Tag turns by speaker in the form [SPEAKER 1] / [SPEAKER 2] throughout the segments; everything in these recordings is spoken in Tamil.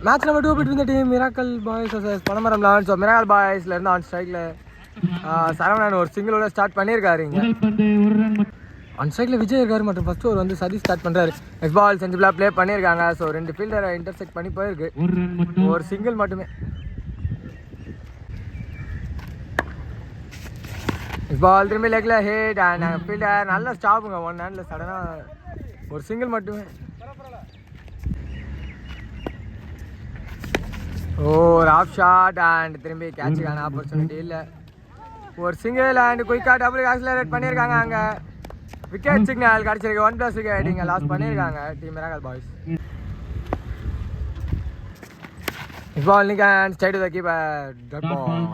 [SPEAKER 1] Match number 2 between the team miracle boys vs Panamaram lions. So miracle பாய்ஸ்ல இருந்து ஆன் ஸ்ட்ரைக்ல சரவணன் ஒரு சிங்கிளோட ஸ்டார்ட் பண்ணியிருக்காரு. இங்கே ஆன் ஸ்ட்ரைக்ல விஜய் இருக்காரு மற்றும் ஃபர்ஸ்ட் ஓவர் வந்து சதீஷ் ஸ்டார்ட் பண்றாரு. நெக்ஸ்ட் பால் செஞ்சுபிளாக ப்ளே பண்ணியிருக்காங்க. ஸோ 2 ஃபீல்டரை இன்டர்செக்ட் பண்ணி போயிருக்கு. ஒரு சிங்கிள் மட்டுமே. நெக்ஸ்ட் பால் திரும்பி லெக்ல ஹிட் அண்ட் ஃபீல்டர் நல்ல ஸ்டாப்புங்க. 1 ஹேண்டில் சடனாக ஒரு சிங்கிள் மட்டுமே. ஒரு ஆஃப் ஷாட் அண்ட் திரும்பி கேட்சுக்கான ஆப்பர்ச்சுனிட்டி இல்லை. ஒரு சிங்கிள் அண்ட் குயிக்காக டபுள் ஆக்சிலரேட் பண்ணியிருக்காங்க. அங்கே விக்கெட் சிக்னல் கிடச்சிருக்கு. 1+ விக்கெட் இங்கே லாஸ் பண்ணியிருக்காங்க டீம் மிராக்கல் பாய்ஸ். பால் நிக்கன் straight to the keeper. Dot ball.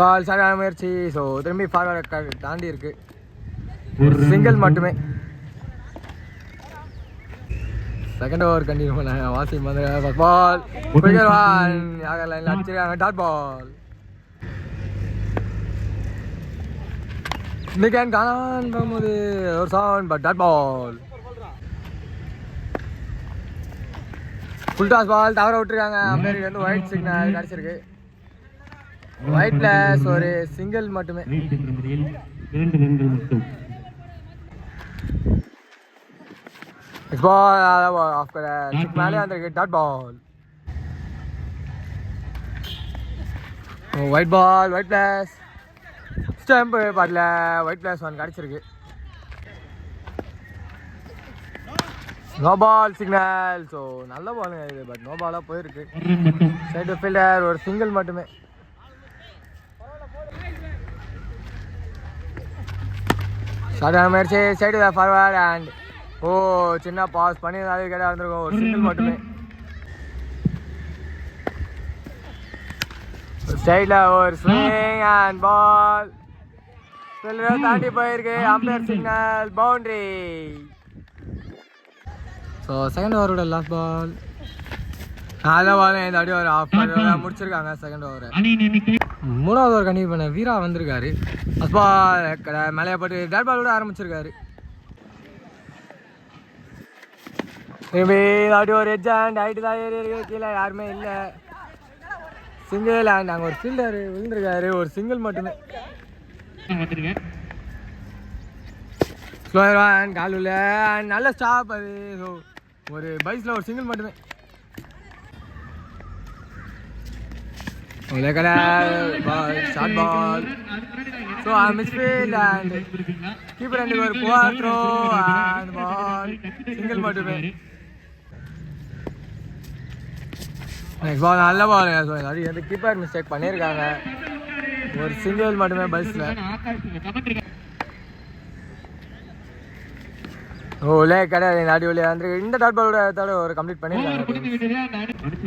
[SPEAKER 1] Ball சரியான முயற்சி. ஸோ திரும்பி ஃபார்வர்ட் தாண்டி இருக்கு. ஒரு சிங்கிள் மட்டுமே. செகண்ட் ஓவர் கண்டினியூ பண்ணாங்க. வாசிம் வந்து பால் லைன்ல அடிச்சிருக்காங்க. Dot ball. நிக்கன் காணான் போகும்போது ஒரு sound but dot ball. Full toss ball தவற விட்டுருக்காங்க. அம்பேருக்கு வந்து ஒயிட் சிக்னல் கிடச்சிருக்கு. ஒயிட் பிளஸ் ஒரு சிங்கிள் மட்டுமே. மேலே வந்திருக்கு. Dot ball. Wide ball wide plus stump பாட்டில் ஒயிட் பிளஸ் 1 கிடச்சிருக்கு. No ball signal. ஸோ நல்ல பாலுங்க இது. பட் நோ பாலாக போயிருக்கு. சைடு ஃபீல்டர் ஒரு சிங்கிள் மட்டுமே. ஷார்ட் முயற்சி சைடு ஃபார்வர்ட் அண்ட் சின்ன பாஸ் பண்ணி அது கேட்டால் வந்திருக்கும். ஒரு சிங்கிள் மட்டுமே. ஸ்டைல ஒரு ஸ்விங் அண்ட் பால் தாண்டி போயிருக்கு. Umpire signal boundary. So second ஓவரோட லாஸ்ட் பால். அதான் பால் இந்த அடி ஒரு ஆஃப் முடிச்சிருக்காங்க செகண்ட் ஓவர். 3வது ஓவர் கண்டிப்பாக பண்ண வீரா வந்திருக்காரு. ஃபர்ஸ்ட் பால் மேலே போட்டு டாட் பாலோட ஆரம்பிச்சிருக்காரு. திரும்பி அடி ஒரு எட்ஜ் அண்ட் ஹைட்டு தான் ஏறி இருக்கு. கீழே யாருமே இல்லை. சிங்கிள் அண்ட் அங்கே ஒரு ஃபீல்டர் விழுந்திருக்காரு. ஒரு சிங்கிள் மட்டுமே. ஸ்லோயர் அண்ட் கால் உள்ள அண்ட் நல்ல ஸ்டாப் அது. ஸோ ஒரு பைஸில் ஒரு சிங்கிள் மட்டுமே. Short ball. So misfield and keeper ரெண்டு ஒரு poor throw and ball single மட்டுமே. நெக்ஸ்ட் பால் நல்ல பால். ஸோ அது வந்து கீப்பர் மிஸ்டேக் பண்ணியிருக்காங்க. ஒரு சிங்கிள் மட்டுமே பைஸில். லே கிடையாது. இந்த அடி வழியாக வந்து இந்த டாட் பாலோட ஒரு கம்ப்ளீட் பண்ணியிருக்காங்க.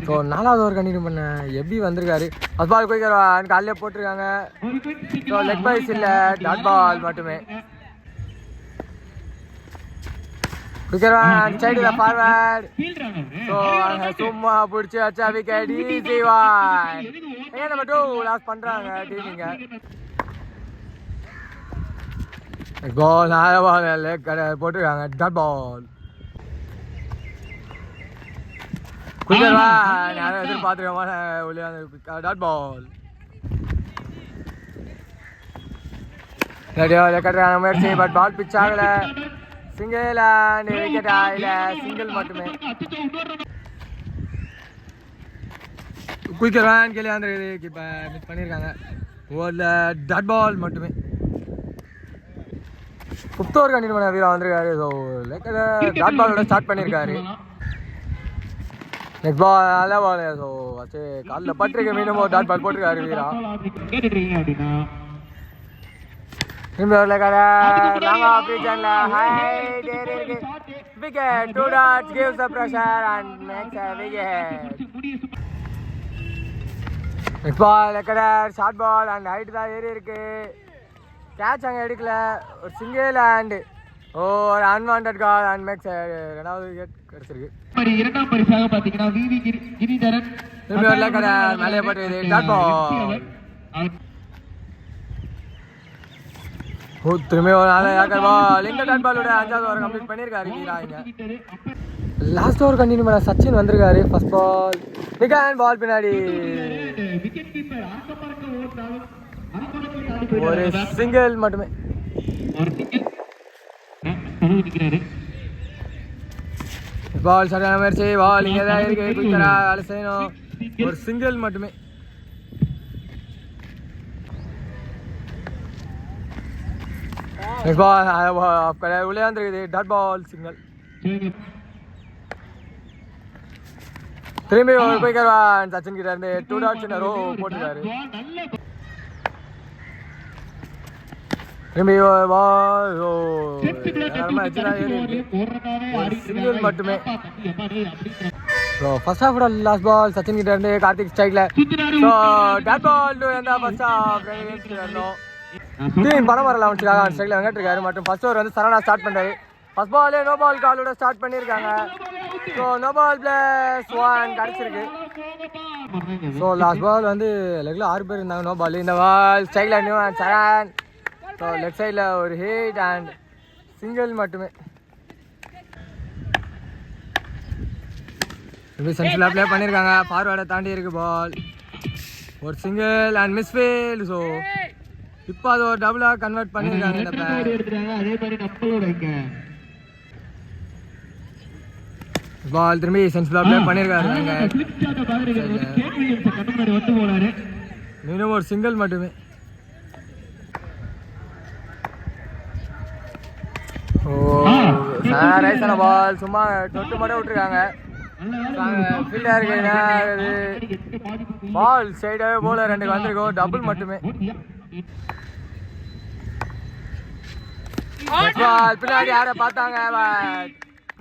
[SPEAKER 1] ஸோ 4வது ஓவர் கண்டினியூ பண்ண எப்படி வந்திருக்காரு. ஃபர்ஸ்ட் பால் குயிக்கர் காலையிலே போட்டிருக்காங்க. ஸோ லெக் பைஸ் இல்லை. டாட் பால் மட்டுமே. Quicker side forward. ஸோ சும்மா பிடிச்சி வச்சா wicket easy way. Number 2 loss பண்ணுறாங்க டீமிங்க. பால் நல்ல பால் லெக் போட்டிருக்காங்க. Dot ball. குயிக்கர் யாரும் எதிர்பார்த்துருக்கமான உள்ளே டாட் பால். கட்டுறாங்க முயற்சி பட் பால் பிச் ஆகல. சிங்கிள் அண்ட் விக்கெட் ஆகல. சிங்கிள் மட்டுமே. குயிக்கர் வேன் கீழே வந்துருக்குது. இப்போ மிஸ் பண்ணியிருக்காங்க. ஒரு டாட் பால் மட்டுமே. 5th ஓவர் கண்டினியூ பண்ண வீரா வந்திருக்காரு. ஸோ டாட் பாலோட ஸ்டார்ட் பண்ணியிருக்காரு. நெக்ஸ்ட் பால் நல்ல பால். ஸோ வச்சு காலில் பட்டிருக்கு. மீண்டும் ஒரு டாட் பால் போட்டிருக்காரு வீரா. திரும்பி வரல கடை லாங் ஆஃப் ரீஜன்ல ஹைட் ஏறி இருக்கு. Wicket. 2 dots gives the pressure and makes a wicket. Next ball கடை ஷார்ட் பால் அண்ட் ஹைட் தான் ஏறி இருக்கு. கேட்ச் அங்கே எடுக்கல. ஒரு சிங்கிள் அண்ட் ஒரு அன்வான்ட் கால் அண்ட் மேக்ஸ் 2வது விக்கெட் கிடைச்சிருக்கு.
[SPEAKER 2] இரண்டாம் பரிசாக பாத்தீங்கன்னா விவி கிரிதரன்
[SPEAKER 1] திரும்பி வரல கடை மேலே போட்டு டாட் பால். திரும்பி ஒரு நாள் யாக்கர் பால் இந்த டாட் பாலோட 5வது ஓவர் கம்ப்ளீட் பண்ணியிருக்காரு வீராங்க. லாஸ்ட் ஓவர் கண்டினியூ பண்ண சச்சின் வந்திருக்காரு. ஃபர்ஸ்ட் பால் நிகான் பால் பின்னாடி ஒரு சிங்கிள் மட்டுமே. பால் சரியான முயற்சி. பால் இங்கே தான் இருக்கு. குயிக்கரா வேலை செய்யணும். ஒரு சிங்கிள் மட்டுமே. உள்ளே வந்துருக்குது. Dot ball single. திரும்பி ஒரு குயிக்கரா சச்சின் கிட்ட இருந்து 2 டாட்ஸ் இன் ரோ போட்டுருக்காரு. திரும்பி சிங்கிள் மட்டுமே. First half last ball Sachin கிட்ட இருந்து கார்த்திக் ஸ்ட்ரைக்ல. ஸோ டாட் பால் எந்த ஃபர்ஸ்ட் ஹாஃப் இருந்தோம். டீம் பணம் வரல அவனுக்காக ஸ்ட்ரைக்ல வெங்கட் இருக்காரு. மற்றும் ஃபர்ஸ்ட் ஓவர் வந்து சரவணா ஸ்டார்ட் பண்ணுறாரு. ஃபர்ஸ்ட் பாலே நோ பால் காலோட ஸ்டார்ட் பண்ணியிருக்காங்க. ஸோ நோ பால் பிளஸ் 1 கிடச்சிருக்கு. ஸோ லாஸ்ட் பால் வந்து லெக்கில் 6 பேர் இருந்தாங்க. No ball. இந்த பால் ஸ்ட்ரைக்ல new and Charan. So left சைடில் ஒரு ஹிட் அண்ட் சிங்கிள் மட்டுமே. சென்ட்ரலாக ப்ளே பண்ணியிருக்காங்க. ஃபார்வர்டை தாண்டி இருக்கு பால். ஒரு சிங்கிள் அண்ட் மிஸ்ஃபீல்ட். ஸோ இப்போ அது ஒரு டபுளாக கன்வெர்ட் பண்ணியிருக்காங்க. இந்த பால் திரும்பி சென்ட்ரலாக ப்ளே பண்ணியிருக்காரு. இன்னும் ஒரு சிங்கிள் மட்டுமே. ரைஸான பால் சும்மா தொட்டு மட்டும் விட்டுருக்காங்க. பால் சைடாகவே போல 2 வந்திருக்கோம். டபுள் மட்டுமே. பின்னாடி யாரை பார்த்தாங்க.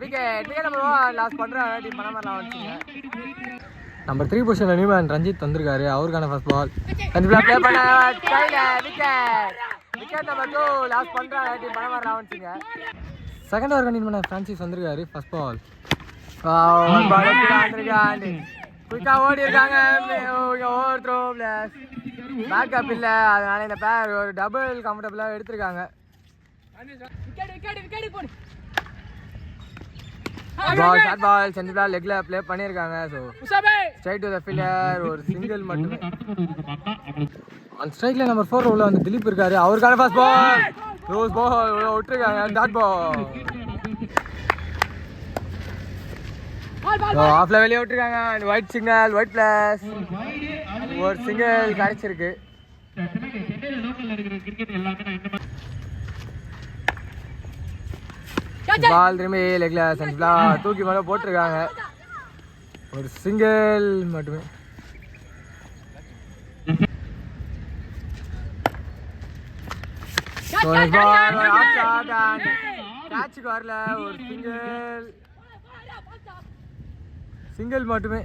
[SPEAKER 1] விக்கெட் லாஸ் பண்றாங்க. டீம் பண்ணலாம் வச்சுங்க. நம்பர் 3 பொசிஷன்ல நியூமேன் ரஞ்சித் வந்திருக்காரு. அவருக்கான ஃபர்ஸ்ட் பால் ப்ளே பண்ண விக்கெட் நம்பர் 2 லாஸ் பண்றாங்க. டீம் பண்ணலாம் வச்சுங்க. செகண்ட் ஓவர் கண்டினியூ பண்ண ஃப்ரான்சிஸ் வந்திருக்காரு. ஃபர்ஸ்ட் பால் குயிக்கா ஓடி இருக்காங்க. ஓவர் த்ரோ பிளஸ் பேக்கப் இல்லை. அதனால இந்த பேர் ஒரு டபுள் கம்ஃபர்டபுளாக எடுத்திருக்காங்க. ஷார்ட் பால் சென்ட்ரலா லெக்ல ப்ளே பண்ணியிருக்காங்க. So straight to the fielder ஒரு சிங்கிள் மட்டுமே. அந்த ஸ்ட்ரைக்ல நம்பர் 4 உள்ள வந்து திலீப் இருக்காரு. அவருக்கான ஃபர்ஸ்ட் பால் ரோஸ் பால் விட்டுருக்காங்க. டாட் பால் ஆஃப்ல வெளியே விட்டுருக்காங்க. ஒயிட் சிக்னல் ஒயிட் பிளஸ் ஒரு சிங்கிள் கிடைச்சிருக்கு. பால் திரும்பி லெக்ல சென்ட்ரலா தூக்கி மேலே போட்டிருக்காங்க. ஒரு சிங்கிள் மட்டுமே. கேட்சுக்கு வரல. ஒரு சிங்கிள் மட்டுமே.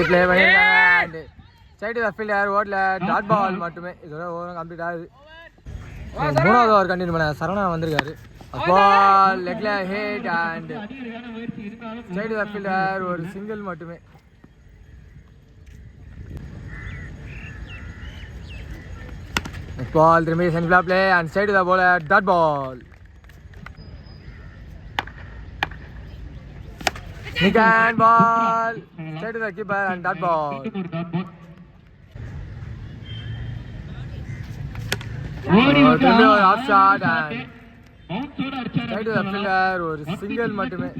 [SPEAKER 1] ப்ளே பண்ணிருக்காங்க. சைடு ஃபீல்டர் ஓடல. டாட் பால் மட்டுமே. இதோட ஓவர் கம்ப்ளீட் ஆகுது. 3வது ஓவர் கண்டினியூ பண்ண சரவணா வந்திருக்காரு. பால் லெக்ல ஹிட் அண்ட் சைடு ஃபீல்டர் ஒரு சிங்கிள் மட்டுமே. பால் திரும்பி சென்ட்ரலா play and side the ball dot ball. நிகான் ball side the keeper and dot ball. ஒரு off shot and side the fielder ஒரு சிங்கிள் மட்டுமே.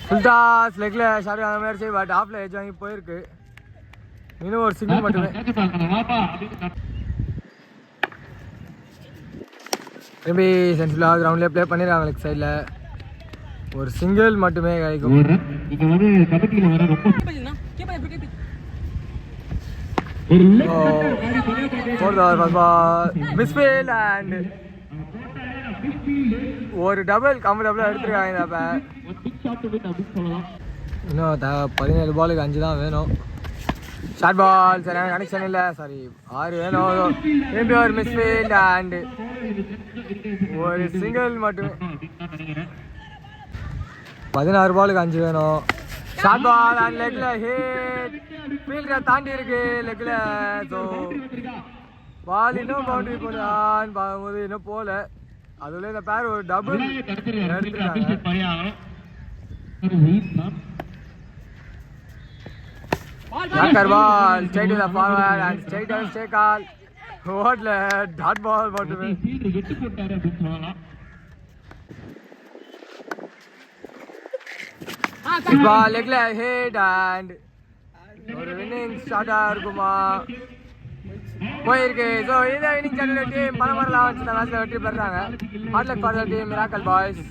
[SPEAKER 1] ஃபுல் டாஸ் லெக்ல ஷாட் ஆன மாதிரி பட் ஆஃப்ல எட்ஜ் வாங்கி போயிருக்கு. இன்னும் ஒரு சிங்கிள் மட்டுமே. திரும்பி சென்ட்ரலா கிரவுண்ட்ல ப்ளே பண்ணிருக்காங்க. லெக் சைடில் ஒரு சிங்கிள் மட்டுமே கிடைக்கும். மிஸ்ஃபீல்ட் அண்ட் ஒரு டபுள் கம்ஃபர்டபுளாக எடுத்துருக்காங்க. இன்னும் 17 பாலுக்கு 5 தான் வேணும். ஷார்ட் பால் சரியான கனெக்ஷன் இல்லை. சாரி 6 வேணும். திரும்பி ஒரு மிஸ்ஃபீல்ட் அண்ட் ஒரு சிங்கிள் மட்டுமே. 16 பாலுக்கு 5 வேணும். ஷார்ட் பால் அண்ட் லெக்ல ஹிட். ஃபீல்டரை தாண்டி இருக்கு லெக்ல. ஸோ பால் இன்னும் பவுண்டரி போடான்னு பார்க்கும்போது இன்னும் போல. அதுல இந்த பேர் ஒரு டபுள் எடுத்துருக்காங்க. Yankar ball straight to the forward and straight on straight call. ஓட்ல டாட் பால் போட்டு பால் லெக்ல ஹிட் அண்ட் ஒரு வின்னிங் ஸ்டார்டா இருக்குமா போயிருக்கு. ஸோ இந்த வின்னிங் டீம் பணமரம் லாவன்ஸ் இந்த மேட்ச்ல வெற்றி பெறாங்க. Hard luck for the team miracle boys.